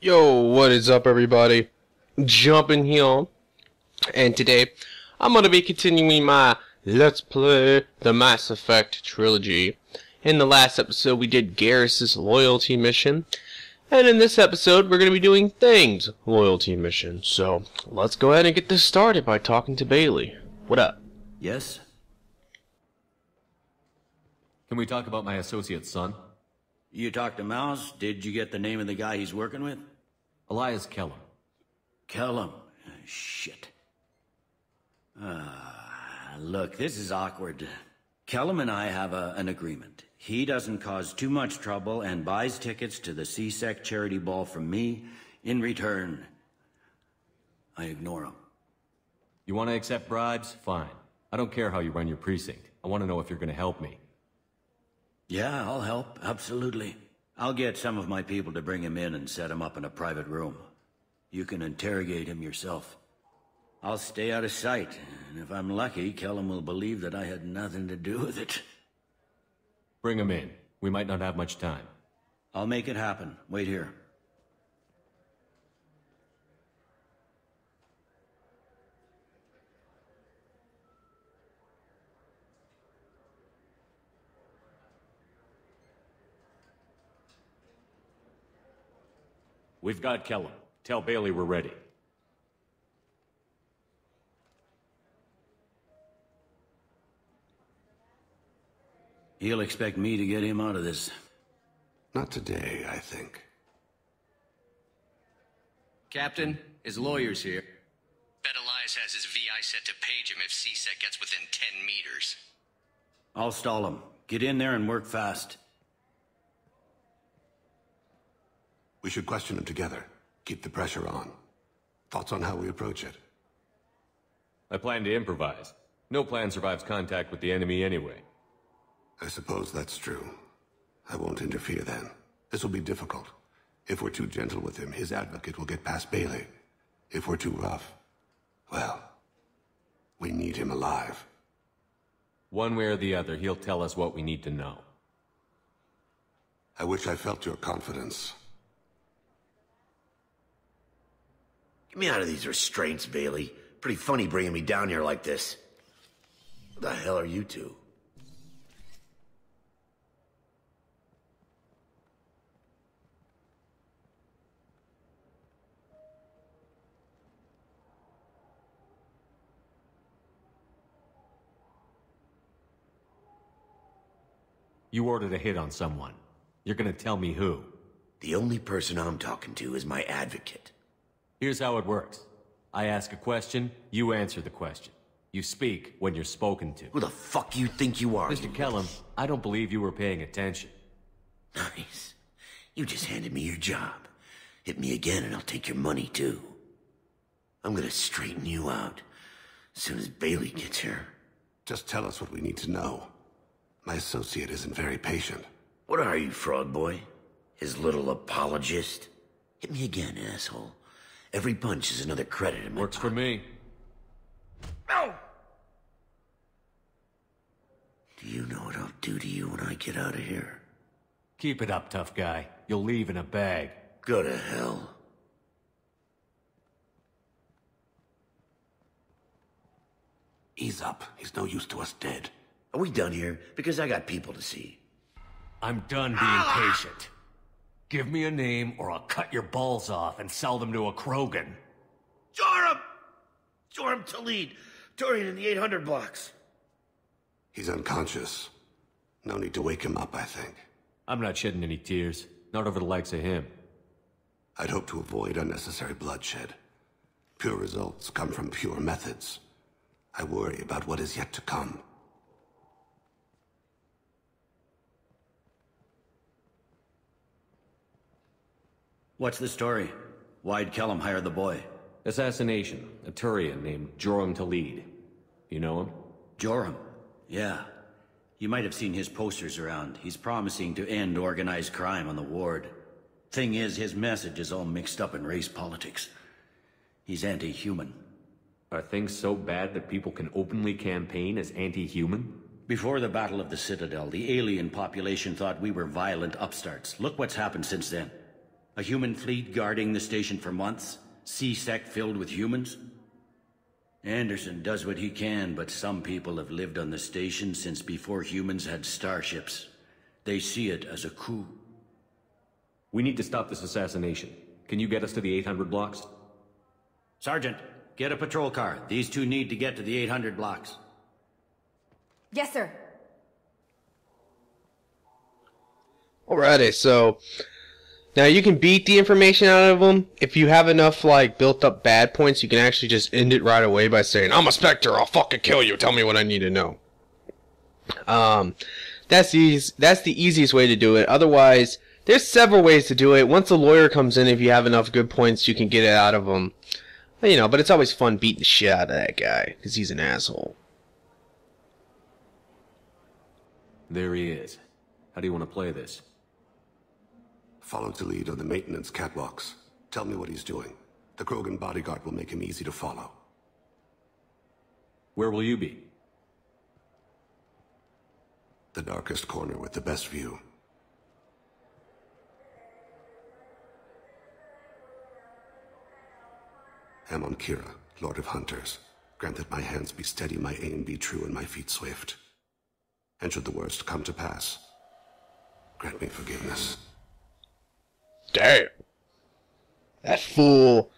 Yo, what is up everybody? Jumpin here, and today I'm gonna be continuing my Let's Play the Mass Effect Trilogy. In the last episode we did Garrus's loyalty mission, and in this episode we're gonna be doing Thane's loyalty mission. So let's go ahead and get this started by talking to Bailey. What up? Yes? Can we talk about my associate's son? You talked to Mouse? Did you get the name of the guy he's working with? Elias Kellum. Kellum. Shit. Look, this is awkward. Kellum and I have an agreement. He doesn't cause too much trouble and buys tickets to the C-Sec charity ball from me. In return, I ignore him. You want to accept bribes? Fine. I don't care how you run your precinct. I want to know if you're going to help me. Yeah, I'll help. Absolutely. I'll get some of my people to bring him in and set him up in a private room. You can interrogate him yourself. I'll stay out of sight, and if I'm lucky, Kellum will believe that I had nothing to do with it. Bring him in. We might not have much time. I'll make it happen. Wait here. We've got Kellum. Tell Bailey we're ready. He'll expect me to get him out of this. Not today, I think. Captain, his lawyer's here. Bet Elias has his VI set to page him if C-Sec gets within 10 meters. I'll stall him. Get in there and work fast. We should question him together. Keep the pressure on. Thoughts on how we approach it? I plan to improvise. No plan survives contact with the enemy anyway. I suppose that's true. I won't interfere then. This will be difficult. If we're too gentle with him, his advocate will get past Bailey. If we're too rough, well, we need him alive. One way or the other, he'll tell us what we need to know. I wish I felt your confidence. Get me out of these restraints, Bailey. Pretty funny bringing me down here like this. What the hell are you two? You ordered a hit on someone. You're gonna tell me who. The only person I'm talking to is my advocate. Here's how it works. I ask a question, you answer the question. You speak when you're spoken to. Who the fuck you think you are? Mr. Kellum, I don't believe you were paying attention. Nice. You just handed me your job. Hit me again and I'll take your money too. I'm gonna straighten you out as soon as Bailey gets here. Just tell us what we need to know. My associate isn't very patient. What are you, frog boy? His little apologist? Hit me again, asshole. Every punch is another credit in my Works for me. No! Do you know what I'll do to you when I get out of here? Keep it up, tough guy. You'll leave in a bag. Go to hell. Ease up. He's no use to us dead. Are we done here? Because I got people to see. I'm done being patient. Give me a name or I'll cut your balls off and sell them to a Krogan. Joram! Joram Talid. Turian in the 800 blocks. He's unconscious. No need to wake him up, I think. I'm not shedding any tears. Not over the likes of him. I'd hope to avoid unnecessary bloodshed. Pure results come from pure methods. I worry about what is yet to come. What's the story? Why'd Kellum hire the boy? Assassination. A Turian named Joram Talid. You know him? Joram? Yeah. You might have seen his posters around. He's promising to end organized crime on the ward. Thing is, his message is all mixed up in race politics. He's anti-human. Are things so bad that people can openly campaign as anti-human? Before the Battle of the Citadel, the alien population thought we were violent upstarts. Look what's happened since then. A human fleet guarding the station for months? C-Sec filled with humans? Anderson does what he can, but some people have lived on the station since before humans had starships. They see it as a coup. We need to stop this assassination. Can you get us to the 800 blocks? Sergeant, get a patrol car. These two need to get to the 800 blocks. Yes, sir. Alrighty, so now you can beat the information out of them. If you have enough like built up bad points, you can actually just end it right away by saying, "I'm a Spectre, I'll fucking kill you, tell me what I need to know." That's the easiest way to do it. Otherwise, there's several ways to do it. Once the lawyer comes in, if you have enough good points, you can get it out of him. You know, but it's always fun beating the shit out of that guy, because he's an asshole. There he is. How do you want to play this? Follow the lead on the maintenance catwalks. Tell me what he's doing. The Krogan bodyguard will make him easy to follow. Where will you be? The darkest corner with the best view. Amon Kira, Lord of Hunters. Grant that my hands be steady, my aim be true, and my feet swift. And should the worst come to pass, grant me forgiveness. Damn. That fool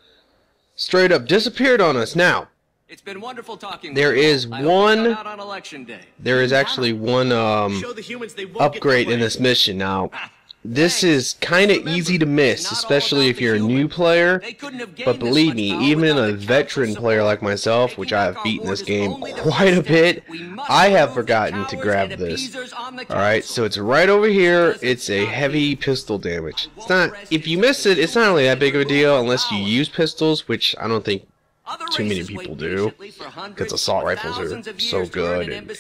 straight up disappeared on us. Now, It's been wonderful talking. there is one. Out on election day. There is actually one upgrade in this mission. Now, this is kind of easy to miss, especially if you're a new player. But believe me, even a veteran player like myself, which I have beaten this game quite a bit, I have forgotten to grab this. Alright, so it's right over here. It's a heavy pistol damage. It's not, if you miss it, it's not really that big of a deal unless you use pistols, which I don't think too many people do, because assault rifles are so good. And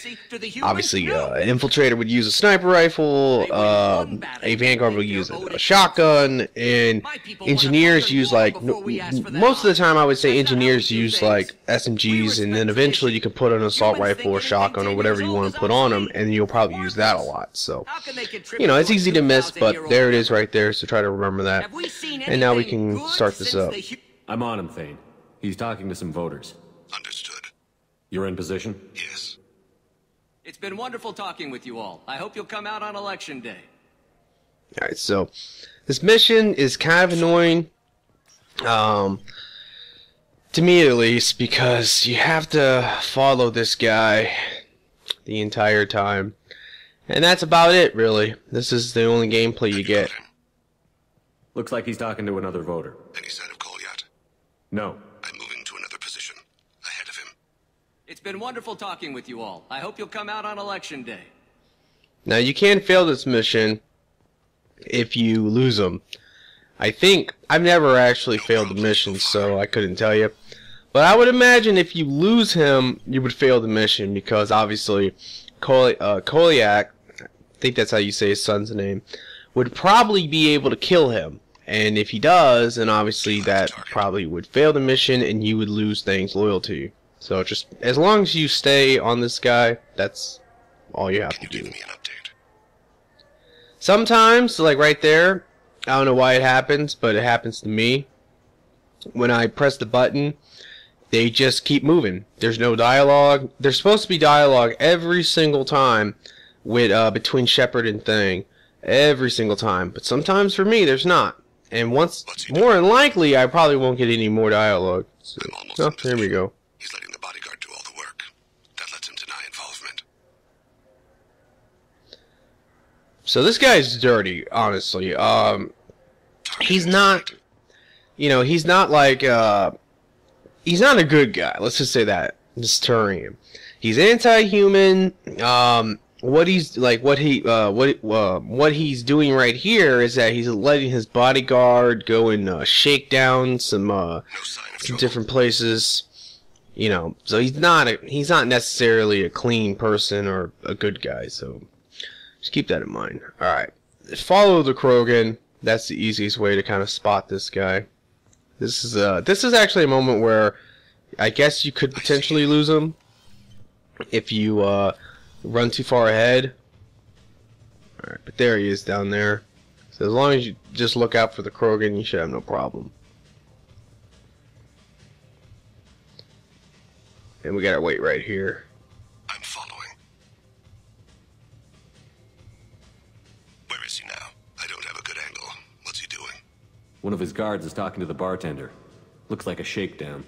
obviously, an infiltrator would use a sniper rifle, a vanguard would use a shotgun, and engineers use like most of the time I would say engineers use like SMGs, and then eventually you can put an assault rifle or shotgun or whatever you want to put on them, and you'll probably use that a lot. So you know, it's easy to miss, but there it is right there. So try to remember that. And now we can start this up. I'm on him, Thane. He's talking to some voters. Understood. You're in position? Yes. It's been wonderful talking with you all. I hope you'll come out on election day. Alright, so this mission is kind of annoying, to me at least, because you have to follow this guy the entire time. And that's about it, really. This is the only gameplay you get. Looks like he's talking to another voter. Any sign of Cole yet? No. I'm moving to another position. Ahead of him. It's been wonderful talking with you all. I hope you'll come out on election day. Now, you can fail this mission if you lose them. I think I've never actually failed the mission, so I couldn't tell you. But I would imagine if you lose him, you would fail the mission, because obviously Koliak, I think that's how you say his son's name, would probably be able to kill him. And if he does, then obviously that probably would fail the mission and you would lose things loyal to you. So just as long as you stay on this guy, that's all you have to do. Sometimes, like right there, I don't know why it happens, but it happens to me. When I press the button, they just keep moving. There's no dialogue. There's supposed to be dialogue every single time with between Shepard and Thane. Every single time. But sometimes for me, there's not. And once, more than likely, I probably won't get any more dialogue. So, oh, there we go. He's letting the bodyguard do all the work. That lets him deny involvement. So this guy's dirty, honestly. He's not, you know, he's not like, he's not a good guy. Let's just say that. Just turning him. He's anti-human. What he's like, what he's doing right here is that he's letting his bodyguard go and shake down some different places, you know. So he's not necessarily a clean person or a good guy. So just keep that in mind. All right, follow the Krogan. That's the easiest way to kind of spot this guy. This is actually a moment where I guess you could potentially lose him if you run too far ahead. Alright, but there he is down there. So As long as you just look out for the Krogan, you should have no problem. And we gotta wait right here. I'm following. Where is he now? I don't have a good angle. What's he doing? One of his guards is talking to the bartender. Looks like a shakedown.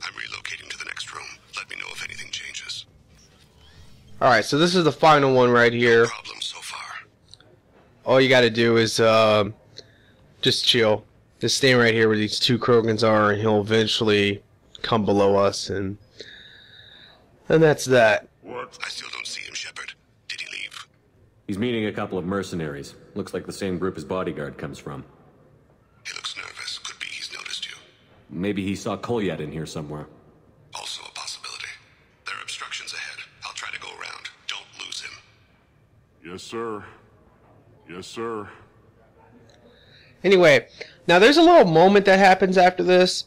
I'm relocating to the next room. Let me know if anything changes. Alright, so this is the final one right here. No problem so far. All you gotta do is just chill. Just stand right here where these two Krogans are, and he'll eventually come below us, and that's that. What? I still don't see him, Shepard. Did he leave? He's meeting a couple of mercenaries. Looks like the same group his bodyguard comes from. He looks nervous. Could be he's noticed you. Maybe he saw Kolyat in here somewhere. Also a possibility. There are obstructions ahead. I'll try to go around. Don't lose him. Yes, sir. Yes, sir. Anyway, now there's a little moment that happens after this.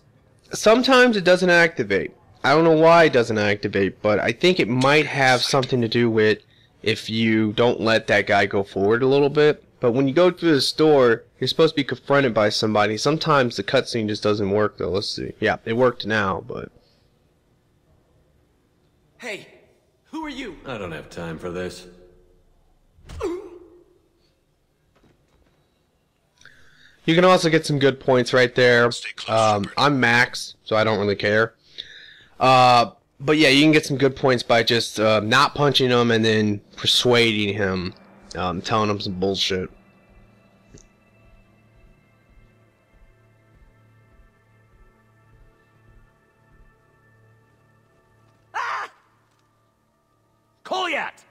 Sometimes it doesn't activate. I don't know why it doesn't activate, but I think it might have something to do with if you don't let that guy go forward a little bit. But when you go through the store, you're supposed to be confronted by somebody. Sometimes the cutscene just doesn't work, though. Let's see. Yeah, it worked now, but... Hey, who are you? I don't have time for this. You can also get some good points right there. I'm max, so I don't really care. But yeah, you can get some good points by just not punching him and then persuading him, telling him some bullshit. Ah! Kolyat!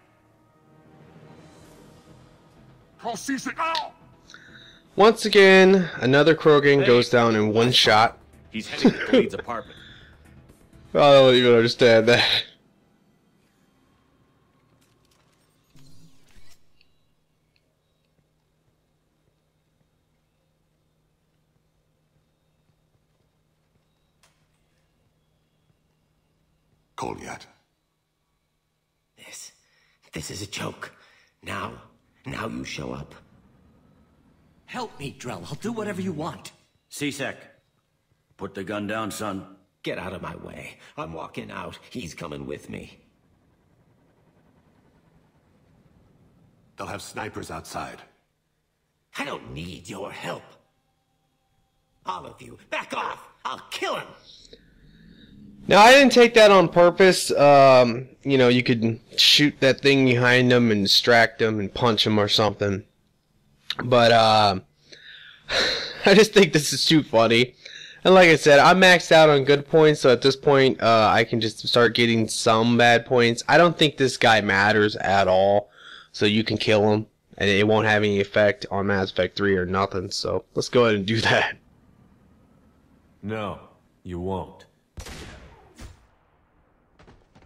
Once again, another Krogan goes down in one shot. He's heading to Khalid's apartment. I don't even understand that. Kolyat. This is a joke. Now you show up. Help me, Drell. I'll do whatever you want. C-Sec. Put the gun down, son. Get out of my way. I'm walking out. He's coming with me. They'll have snipers outside. I don't need your help. All of you, back off! I'll kill him! Now, I didn't take that on purpose. You know, you could shoot that thing behind them and distract them and punch them or something. But, I just think this is too funny. And like I said, I'm maxed out on good points, so at this point, I can just start getting some bad points. I don't think this guy matters at all, so you can kill him, and it won't have any effect on Mass Effect 3 or nothing, so let's go ahead and do that. No, you won't.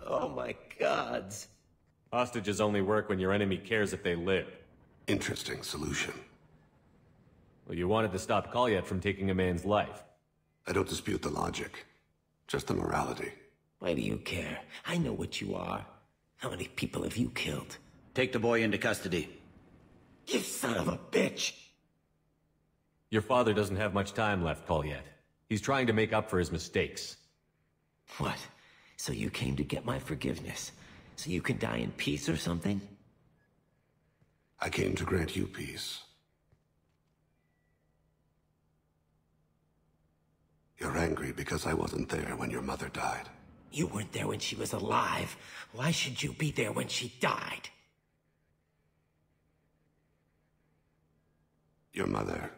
Oh my gods. Hostages only work when your enemy cares if they live. Interesting solution. Well, you wanted to stop Kolyat from taking a man's life. I don't dispute the logic. Just the morality. Why do you care? I know what you are. How many people have you killed? Take the boy into custody. You son of a bitch! Your father doesn't have much time left, Kolyat. He's trying to make up for his mistakes. What? So you came to get my forgiveness? So you can die in peace or something? I came to grant you peace. You're angry because I wasn't there when your mother died. You weren't there when she was alive. Why should you be there when she died? Your mother...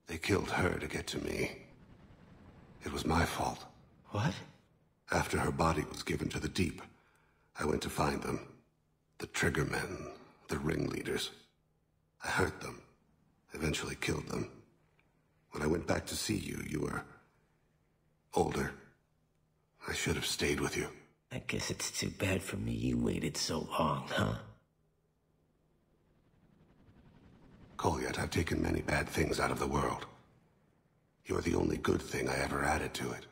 They killed her to get to me. It was my fault. What? After her body was given to the Deep, I went to find them. The Triggermen, the ringleaders. I hurt them, eventually killed them. When I went back to see you, you were... older. I should have stayed with you. I guess it's too bad for me you waited so long, huh? Kolyat, I've taken many bad things out of the world. You're the only good thing I ever added to it.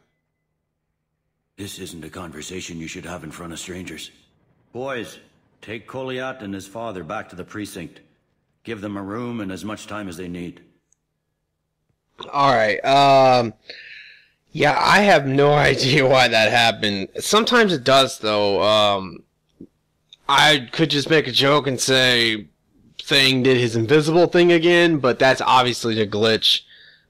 This isn't a conversation you should have in front of strangers. Boys, take Kolyat and his father back to the precinct. Give them a room and as much time as they need. Alright, yeah, I have no idea why that happened. Sometimes it does, though. I could just make a joke and say Thane did his invisible thing again, but that's obviously a glitch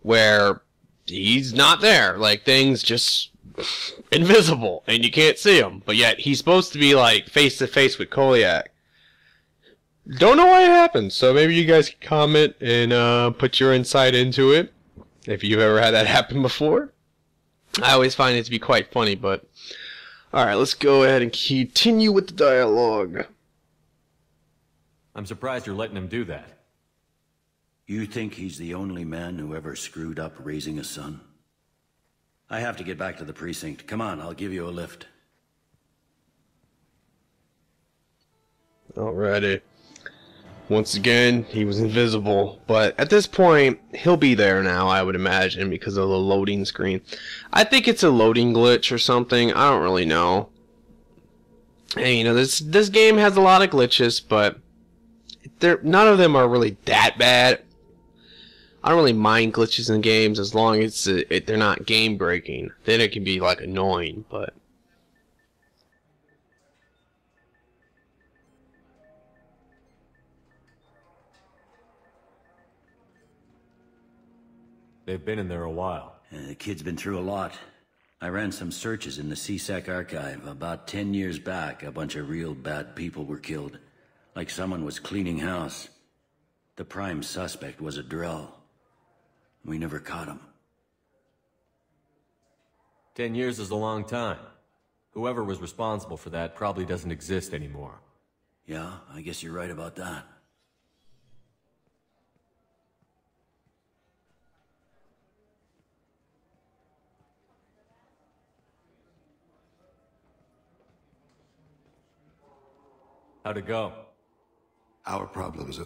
where he's not there. Like, Thane's just invisible, and you can't see him. But yet, he's supposed to be, like, face-to-face with Koliak. Don't know why it happened, so maybe you guys can comment and put your insight into it, if you've ever had that happen before. I always find it to be quite funny, but... Alright, let's go ahead and continue with the dialogue. I'm surprised you're letting him do that. You think he's the only man who ever screwed up raising a son? I have to get back to the precinct. Come on, I'll give you a lift. Alrighty. Once again, he was invisible, but at this point, he'll be there now, I would imagine, because of the loading screen. I think it's a loading glitch or something, I don't really know. Hey, you know, this game has a lot of glitches, but none of them are really that bad. I don't really mind glitches in games as long as they're not game-breaking. Then it can be, like, annoying, but... They've been in there a while. The kid's been through a lot. I ran some searches in the CSEC archive. About 10 years back, a bunch of real bad people were killed. Like someone was cleaning house. The prime suspect was a Drell. We never caught him. 10 years is a long time. Whoever was responsible for that probably doesn't exist anymore. Yeah, I guess you're right about that. How'd it go? Our problems,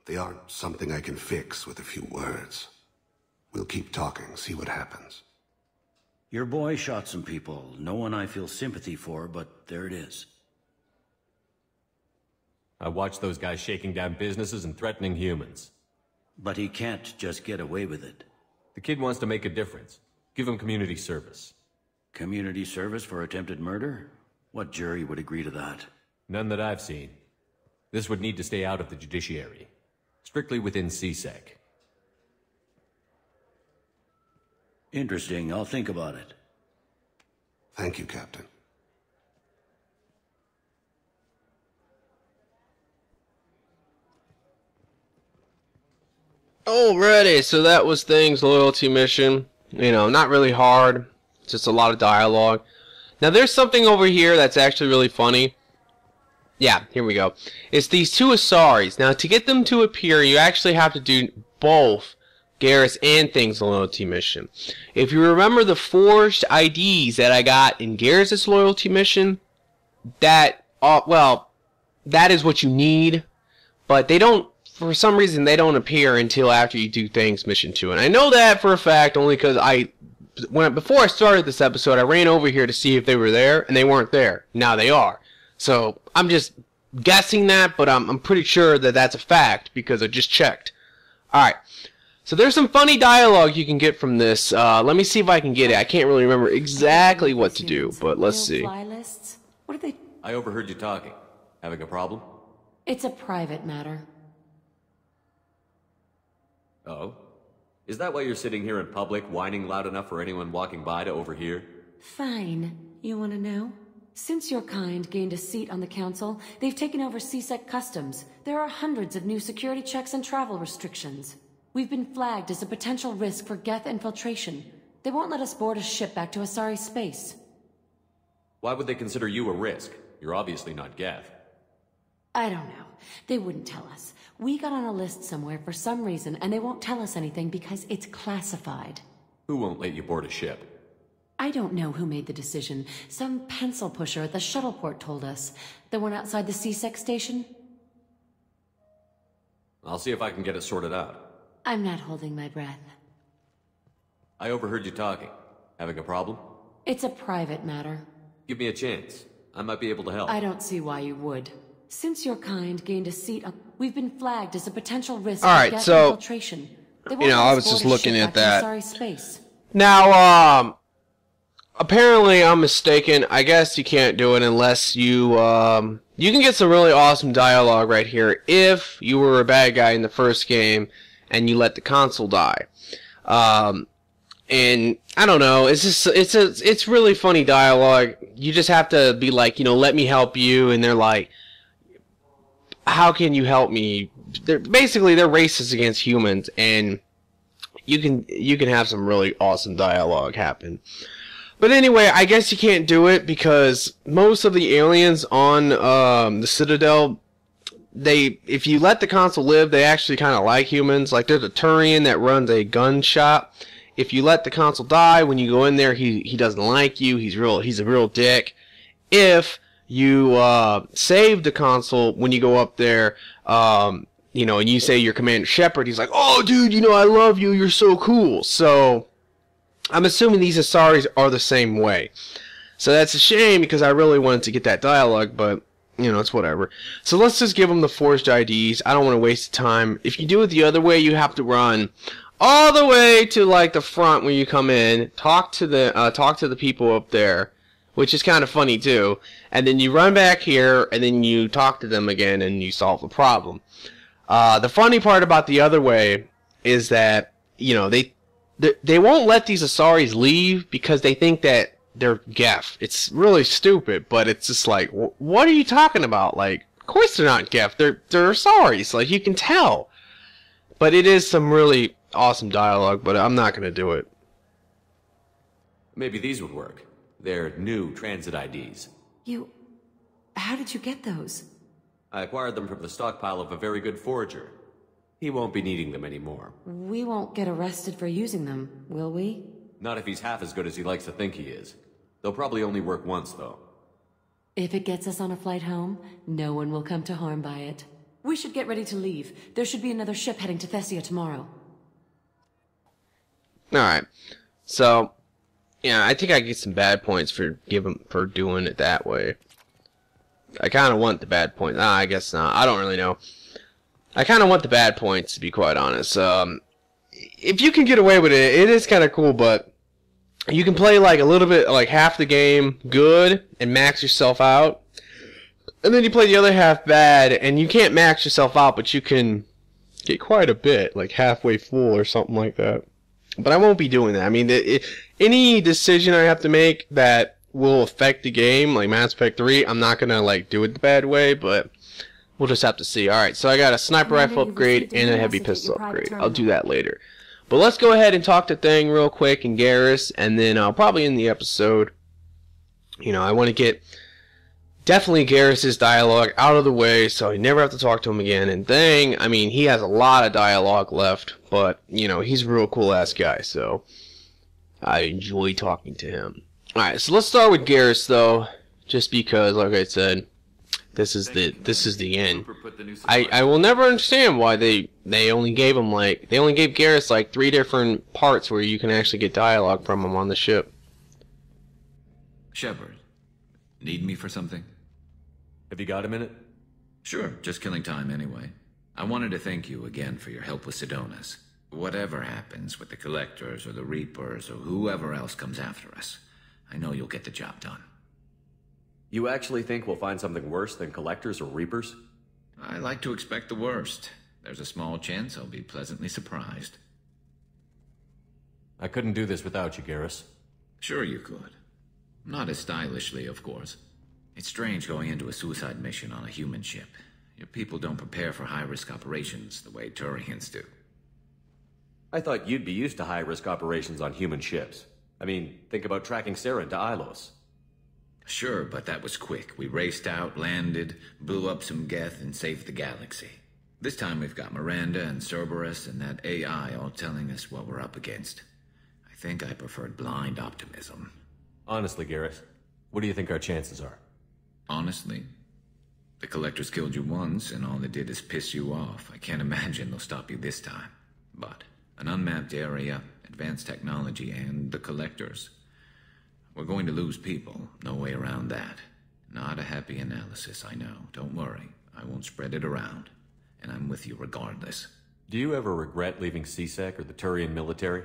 they aren't something I can fix with a few words. We'll keep talking, see what happens. Your boy shot some people. No one I feel sympathy for, but there it is. I watched those guys shaking down businesses and threatening humans. But he can't just get away with it. The kid wants to make a difference. Give him community service. Community service for attempted murder? What jury would agree to that? None that I've seen. This would need to stay out of the judiciary. Strictly within CSEC. Interesting. I'll think about it. Thank you, Captain. Alrighty, so that was Thane's loyalty mission. You know, not really hard. Just a lot of dialogue. Now there's something over here that's actually really funny. Yeah, here we go. It's these two Asaris. Now to get them to appear, you actually have to do both Garrus and Thane's loyalty mission. If you remember the forged IDs that I got in Garrus' loyalty mission, that, well, that is what you need. But they don't, for some reason, they don't appear until after you do Thane's mission too. And I know that for a fact only because before I started this episode, I ran over here to see if they were there, and they weren't there. Now they are. So, I'm just guessing that, but I'm pretty sure that that's a fact, because I just checked. Alright, so there's some funny dialogue you can get from this. Let me see if I can get it. I can't really remember exactly what to do, but let's see. What are they... I overheard you talking. Having a problem? It's a private matter. Oh? Is that why you're sitting here in public, whining loud enough for anyone walking by to overhear? Fine. You want to know? Since your kind gained a seat on the council, they've taken over CSEC customs. There are hundreds of new security checks and travel restrictions. We've been flagged as a potential risk for Geth infiltration. They won't let us board a ship back to Asari space. Why would they consider you a risk? You're obviously not Geth. I don't know. They wouldn't tell us. We got on a list somewhere for some reason, and they won't tell us anything because it's classified. Who won't let you board a ship? I don't know who made the decision. Some pencil pusher at the shuttleport told us. The one outside the CSEC station? I'll see if I can get it sorted out. I'm not holding my breath. I overheard you talking. Having a problem? It's a private matter. Give me a chance. I might be able to help. I don't see why you would. Since your kind gained a seat on... We've been flagged as a potential risk All right, of gas so, infiltration. They won't you know, let I us was just board a looking ship at back to that. Asari space. Now, apparently I'm mistaken. I guess you can't do it unless you, you can get some really awesome dialogue right here if you were a bad guy in the first game and you let the console die. And I don't know, it's really funny dialogue. You just have to be like, you know, let me help you, and they're like, how can you help me? They're racist against humans, and you can have some really awesome dialogue happen. But anyway, I guess you can't do it because most of the aliens on the Citadel, if you let the console live, they actually kind of like humans. Like there's a Turian that runs a gun shop. If you let the console die, when you go in there, he doesn't like you. He's a real dick. If you save the console when you go up there, you know, and you say you're Commander Shepard, he's like, oh, dude, you know, I love you. You're so cool. So I'm assuming these Asaris are the same way. So that's a shame because I really wanted to get that dialogue, but, you know, it's whatever. So let's just give them the forged IDs. I don't want to waste time. If you do it the other way, you have to run all the way to like the front when you come in, talk to the people up there, which is kind of funny too, and then you run back here and then you talk to them again and you solve the problem. The funny part about the other way is that, you know, they won't let these Asaris leave because they think that they're Geth. It's really stupid, but it's just like, what are you talking about? Like, of course they're not Geth. They're Asaris. Like, you can tell. But it is some really awesome dialogue, but I'm not going to do it. Maybe these would work. They're new transit IDs. How did you get those? I acquired them from the stockpile of a very good forager. He won't be needing them anymore. We won't get arrested for using them, will we? Not if he's half as good as he likes to think he is. They'll probably only work once, though. If it gets us on a flight home, no one will come to harm by it. We should get ready to leave. There should be another ship heading to Thessia tomorrow. Alright. So, yeah, I think I get some bad points for doing it that way. I kind of want the bad points. I guess not. I don't really know. I kind of want the bad points, to be quite honest. If you can get away with it, it is kind of cool, but you can play like a little bit, like half the game good and max yourself out. And then you play the other half bad, and you can't max yourself out, but you can get quite a bit, like halfway full or something like that. But I won't be doing that. I mean, any decision I have to make that will affect the game, like Mass Effect 3, I'm not going to like do it the bad way, but we'll just have to see. Alright, so I got a sniper rifle upgrade and a heavy pistol upgrade. I'll do that later. But let's go ahead and talk to Thane real quick and Garrus, and then I'll probably end the episode. You know, I want to get definitely Garrus' dialogue out of the way so I never have to talk to him again. And Thane, I mean, he has a lot of dialogue left, but, you know, he's a real cool-ass guy, so I enjoy talking to him. Alright, so let's start with Garrus, though, just because, like I said, this is the end. I will never understand why they only gave him they only gave Garrus like 3 different parts where you can actually get dialogue from him on the ship. Shepard, need me for something? Have you got a minute? Sure, just killing time anyway. I wanted to thank you again for your help with Sidonis. Whatever happens with the Collectors or the Reapers or whoever else comes after us, I know you'll get the job done. You actually think we'll find something worse than Collectors or Reapers? I like to expect the worst. There's a small chance I'll be pleasantly surprised. I couldn't do this without you, Garrus. Sure you could. Not as stylishly, of course. It's strange going into a suicide mission on a human ship. Your people don't prepare for high-risk operations the way Turians do. I thought you'd be used to high-risk operations on human ships. I mean, think about tracking Saren to Ilos. Sure, but that was quick. We raced out, landed, blew up some Geth, and saved the galaxy. This time we've got Miranda and Cerberus and that AI all telling us what we're up against. I think I preferred blind optimism. Honestly, Garrus, what do you think our chances are? Honestly? The Collectors killed you once, and all they did is piss you off. I can't imagine they'll stop you this time. But an unmapped area, advanced technology, and the Collectors. We're going to lose people. No way around that. Not a happy analysis, I know. Don't worry. I won't spread it around, and I'm with you regardless. Do you ever regret leaving C-Sec or the Turian military?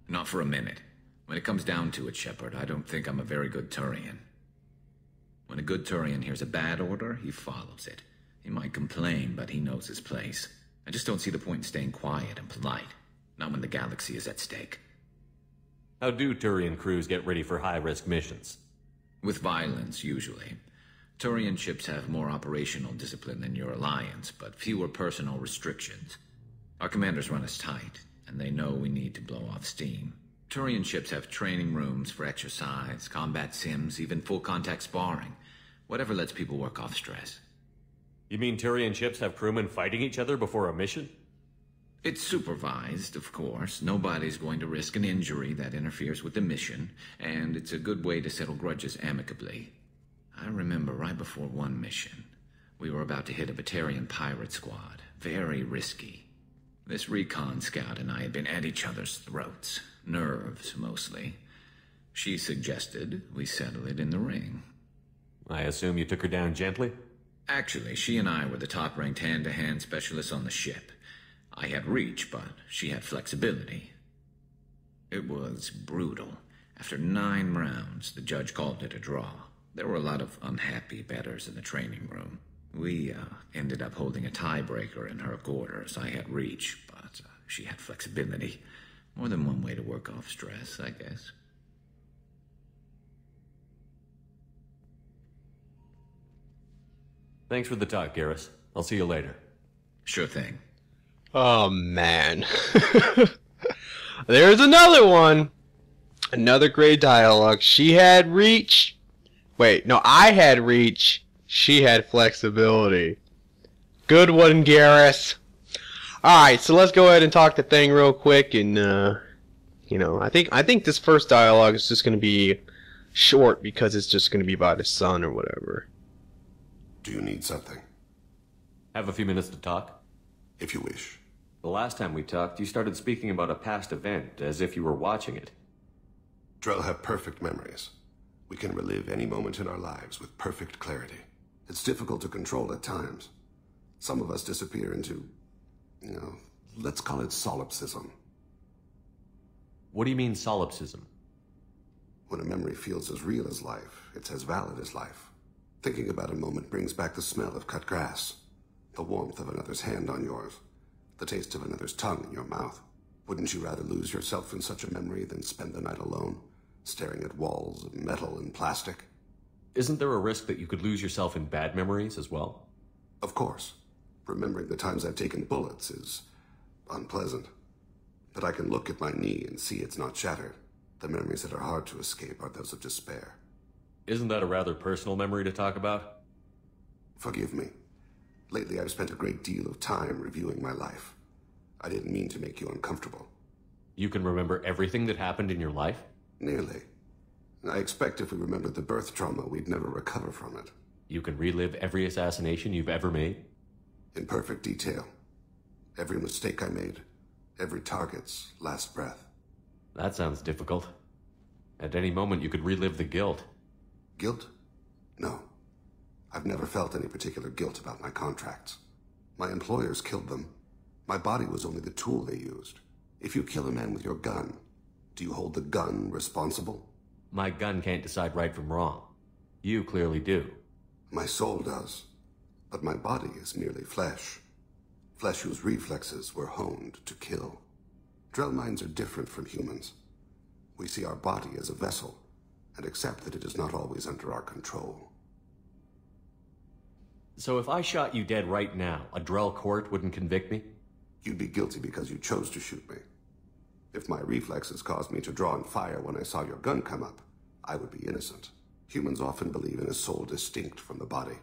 Not for a minute. When it comes down to it, Shepard, I don't think I'm a very good Turian. When a good Turian hears a bad order, he follows it. He might complain, but he knows his place. I just don't see the point in staying quiet and polite. Not when the galaxy is at stake. How do Turian crews get ready for high-risk missions? With violence, usually. Turian ships have more operational discipline than your alliance, but fewer personal restrictions. Our commanders run us tight, and they know we need to blow off steam. Turian ships have training rooms for exercise, combat sims, even full-contact sparring. Whatever lets people work off stress. You mean Turian ships have crewmen fighting each other before a mission? It's supervised, of course. Nobody's going to risk an injury that interferes with the mission, and it's a good way to settle grudges amicably. I remember right before one mission, we were about to hit a Batarian pirate squad. Very risky. This recon scout and I had been at each other's throats. Nerves, mostly. She suggested we settle it in the ring. I assume you took her down gently? Actually, she and I were the top-ranked hand-to-hand specialists on the ship. I had reach, but she had flexibility. It was brutal. After 9 rounds, the judge called it a draw. There were a lot of unhappy bettors in the training room. We ended up holding a tiebreaker in her quarters. I had reach, but she had flexibility. More than one way to work off stress, I guess. Thanks for the talk, Garrus. I'll see you later. Sure thing. Oh, man. There's another one. Another great dialogue. She had reach. Wait, no, I had reach. She had flexibility. Good one, Garrus. Alright, so let's go ahead and talk to Thane real quick. And, you know, I think this first dialogue is just going to be short because it's just going to be about his son or whatever. Do you need something? Have a few minutes to talk? If you wish. The last time we talked, you started speaking about a past event, as if you were watching it. Drell have perfect memories. We can relive any moment in our lives with perfect clarity. It's difficult to control at times. Some of us disappear into, you know, let's call it solipsism. What do you mean, solipsism? When a memory feels as real as life, it's as valid as life. Thinking about a moment brings back the smell of cut grass, the warmth of another's hand on yours, the taste of another's tongue in your mouth. Wouldn't you rather lose yourself in such a memory than spend the night alone, staring at walls of metal and plastic? Isn't there a risk that you could lose yourself in bad memories as well? Of course. Remembering the times I've taken bullets is unpleasant. But I can look at my knee and see it's not shattered. The memories that are hard to escape are those of despair. Isn't that a rather personal memory to talk about? Forgive me. Lately I've spent a great deal of time reviewing my life. I didn't mean to make you uncomfortable. You can remember everything that happened in your life? Nearly. I expect if we remembered the birth trauma, we'd never recover from it. You can relive every assassination you've ever made? In perfect detail. Every mistake I made. Every target's last breath. That sounds difficult. At any moment you could relive the guilt. Guilt? No. I've never felt any particular guilt about my contracts. My employers killed them. My body was only the tool they used. If you kill a man with your gun, do you hold the gun responsible? My gun can't decide right from wrong. You clearly do. My soul does. But my body is merely flesh. Flesh whose reflexes were honed to kill. Drell minds are different from humans. We see our body as a vessel, and accept that it is not always under our control. So if I shot you dead right now, a Drell court wouldn't convict me? You'd be guilty because you chose to shoot me. If my reflexes caused me to draw and fire when I saw your gun come up, I would be innocent. Humans often believe in a soul distinct from the body.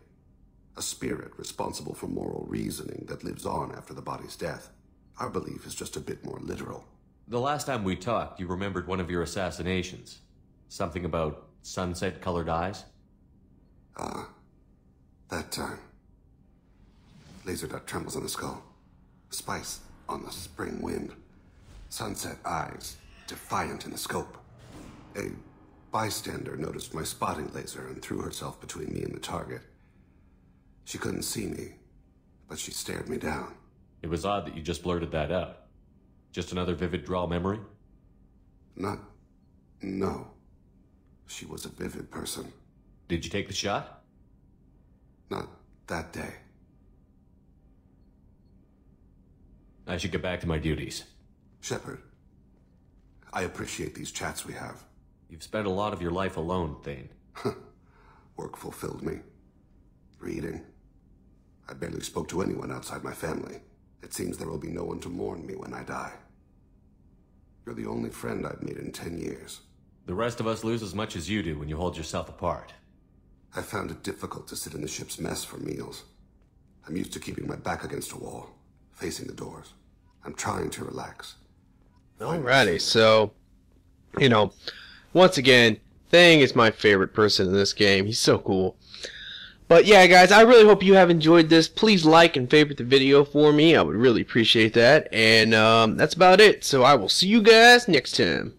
A spirit responsible for moral reasoning that lives on after the body's death. Our belief is just a bit more literal. The last time we talked, you remembered one of your assassinations. Something about sunset-colored eyes? That time. Laser dot trembles on the skull. Spice on the spring wind. Sunset eyes, defiant in the scope. A bystander noticed my spotting laser and threw herself between me and the target. She couldn't see me, but she stared me down. It was odd that you just blurted that out. Just another vivid draw memory? No. She was a vivid person. Did you take the shot? Not that day. I should get back to my duties. Shepard, I appreciate these chats we have. You've spent a lot of your life alone, Thane. Work fulfilled me. Reading. I barely spoke to anyone outside my family. It seems there will be no one to mourn me when I die. You're the only friend I've made in 10 years. The rest of us lose as much as you do when you hold yourself apart. I found it difficult to sit in the ship's mess for meals. I'm used to keeping my back against a wall, facing the doors. I'm trying to relax. Alrighty, so, once again, Thane is my favorite person in this game. He's so cool. But yeah, guys, I really hope you have enjoyed this. Please like and favorite the video for me. I would really appreciate that. And that's about it. So I will see you guys next time.